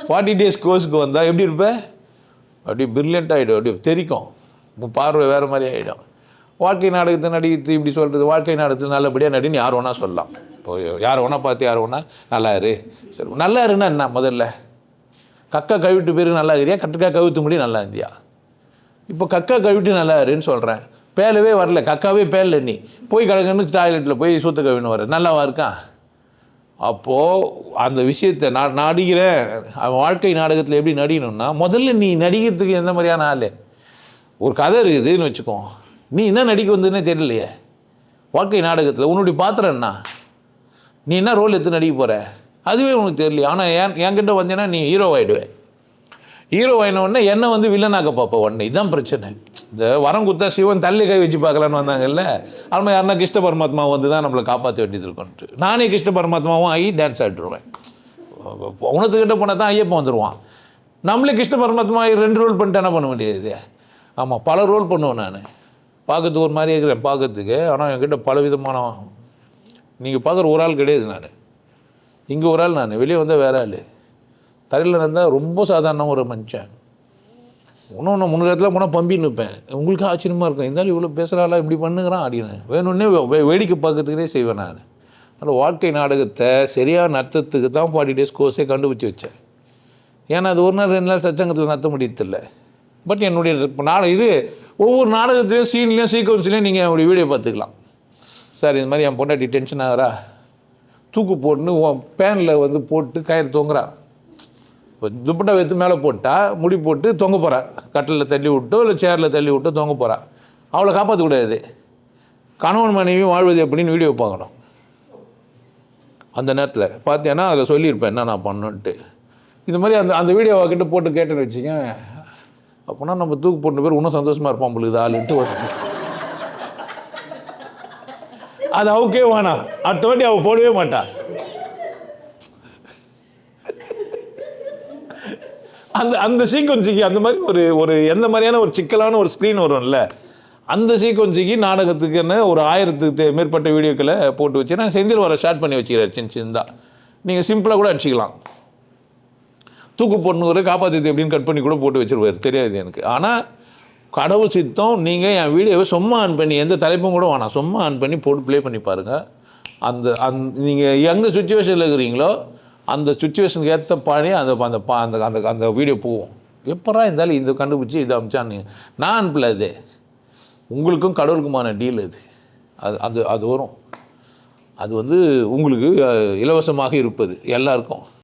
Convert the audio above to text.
40 days கோர்ஸுக்கு வந்தால் எப்படி இருப்பேன்? அப்படியே பிரில்லியண்ட் ஆகிடும், அப்படியே தெரிக்கும், பார்வை வேறு மாதிரி ஆகிடும். வாழ்க்கை நாடகத்தை நடித்து இப்படி சொல்கிறது, வாழ்க்கை நாடகத்தில் நல்லபடியாக நடின்னு யார் வேணால் சொல்லலாம். இப்போ யார் வேணால் பார்த்து யார் வேணால் நல்லா இரு, சரி நல்லா இருன்னா என்ன? முதல்ல கக்கா கவிட்டு பேர் நல்லா இருக்கியா, கட்டுக்கா கவித்து முடி நல்லா இருந்தியா? இப்போ கக்கா கவிட்டு நல்லா இருன்னு சொல்கிறேன், பேலவே வரல, கக்காவே பேரல, நீ போய் கிடக்குன்னு டாய்லெட்டில் போய் சூத்த கவின்னு வர நல்லாவா இருக்கான்? அப்போது அந்த விஷயத்தை நான் நடிக்கிறேன், வாழ்க்கை நாடகத்தில் எப்படி நடிக்கணும்னா, முதல்ல நீ நடிக்கிறதுக்கு எந்த மாதிரியான ஆள்? ஒரு கதை இருக்குதுன்னு வச்சுக்கோ, நீ என்ன நடிக்க வந்ததுன்னே தெரியலையே. வாழ்க்கை நாடகத்தில் உன்னுடைய பாத்திரம் என்ன, நீ என்ன ரோல் எடுத்து நடிக்க போகிற, அதுவே உனக்கு தெரியலையே. ஆனால் என்கிட்ட வந்தேன்னா நீ ஹீரோ ஆகிடுவேன். ஹீரோ ஆகினோடனே என்னை வந்து வில்லனாக்க பார்ப்பேன் உடனே. இதுதான் பிரச்சனை. இந்த வரம் குத்தா சிவன் தள்ளி கை வச்சு பார்க்கலான்னு வந்தாங்கல்ல, அதுமாதிரி யாருன்னா கிருஷ்ண பரமாத்மா வந்து தான் நம்மளை காப்பாற்ற வேண்டியது இருக்குன்ட்டு நானே கிருஷ்ண பரமாத்மாவும் ஆகி டான்ஸ் ஆகிட்டுருவேன். உனத்துக்கிட்ட போனால் தான் ஐயப்பன் வந்துடுவான். நம்மளே கிருஷ்ண பரமாத்மா 2 ரோல் பண்ணிட்டு என்ன பண்ண வேண்டியது? ஆமாம், பல ரோல் பண்ணுவேன் நான். பார்க்கறதுக்கு ஒரு மாதிரி இருக்கிறேன் பார்க்கறதுக்கு, ஆனால் என்கிட்ட பல விதமான, நீங்கள் பார்க்குற ஒரு ஆள் கிடையாது நான். இங்கே ஒரு ஆள், நான் வெளியே வந்தால் வேறு ஆள். தரையில் இருந்தால் ரொம்ப சாதாரண ஒரு மனுஷன். இன்னொன்று 3 இடத்துல போனால் பம்பின்னு நிற்பேன். உங்களுக்கு ஆச்சரியமாக இருக்கும், இருந்தாலும் இவ்வளோ பேசுகிறாளா, இப்படி பண்ணுங்கிறான் அப்படின்னு வேணும்னே வேடிக்கை பார்க்கறதுக்கே செய்வேன் நான். அதனால் வாழ்க்கை நாடகத்தை சரியாக நடத்துறதுக்கு தான் 40 டேஸ் கோர்ஸே கண்டுபிடிச்சி வச்சேன். ஏன்னா அது 1 நாள் 2 நாள் சச்சங்கத்தில் நடத்த முடியதில்லை. பட் என்னுடைய இது ஒவ்வொரு நாடகத்துலேயும் சீன்லேயும் சீக்வன்ஸ்லேயும் நீங்கள் என்னுடைய வீடியோ பார்த்துக்கலாம். சார் இந்த மாதிரி என் பொண்டாட்டி டென்ஷன் ஆகிறா, தூக்கு போட்டுன்னு பேனில் வந்து போட்டு கயிறு தொங்குறா, இப்போ துப்பட்டா வைத்து மேலே போட்டால் முடி போட்டு தொங்க போகிறா, கட்டிலில் தள்ளி விட்டோ இல்லை சேரில் தள்ளி விட்டோ தொங்க போகிறா, அவளை காப்பாற்றக்கூடாது. கணவன் மனைவி வாழ்வது எப்படின்னு வீடியோ பார்க்கணும். அந்த நேரத்தில் பார்த்தேன்னா அதில் சொல்லியிருப்பேன் என்ன நான் பண்ணணுன்ட்டு. இது மாதிரி அந்த வீடியோவை கிட்ட போட்டு கேட்டேன்னு வச்சுங்க, அப்போனா நம்ம தூக்கு போட்ட பேர் இன்னும் சந்தோஷமாக இருப்பான் உங்களுக்கு ஆளுன்ட்டு அது அவுக்கே வேணாம், அடுத்த வாட்டி அவள் போடவே மாட்டான். அந்த சீக்வன்ஸுக்கு அந்த மாதிரி ஒரு எந்த மாதிரியான ஒரு சிக்கலான ஒரு ஸ்க்ரீன் வரும்ல, அந்த சீக்வன்ஸுக்கு நாடகத்துக்குன்னு ஒரு 1000க்கு மேற்பட்ட வீடியோக்களை போட்டு வச்சு நான் செந்தில் வர ஷார்ட் பண்ணி வச்சுக்கிறேன். சின்னதாக நீங்கள் சிம்பிளாக கூட அடிச்சிக்கலாம். தூக்கு போட்டுன்னு காப்பாற்றுது எப்படின்னு கட் பண்ணி கூட போட்டு வச்சுருவார், தெரியாது எனக்கு. ஆனால் கடவுள் சித்தம், நீங்கள் என் வீடியோவை சும்மா ஆன் பண்ணி, எந்த தலைப்பும் கூட வேணாம், சும்மா ஆன் பண்ணி போட்டு ப்ளே பண்ணி பாருங்கள். நீங்கள் எங்கே சுச்சுவேஷனில் இருக்கிறீங்களோ அந்த சுச்சுவேஷனுக்கு ஏற்ற பாடி அந்த வீடியோ போவோம். எப்படா இருந்தாலும் இந்த கண்டுபிடிச்சி இதை அமிச்சான்னு நான் அனுப்பல. அது உங்களுக்கும் கடவுளுக்குமான டீல். அது வரும். அது வந்து உங்களுக்கு இலவசமாக இருப்பது எல்லாருக்கும்.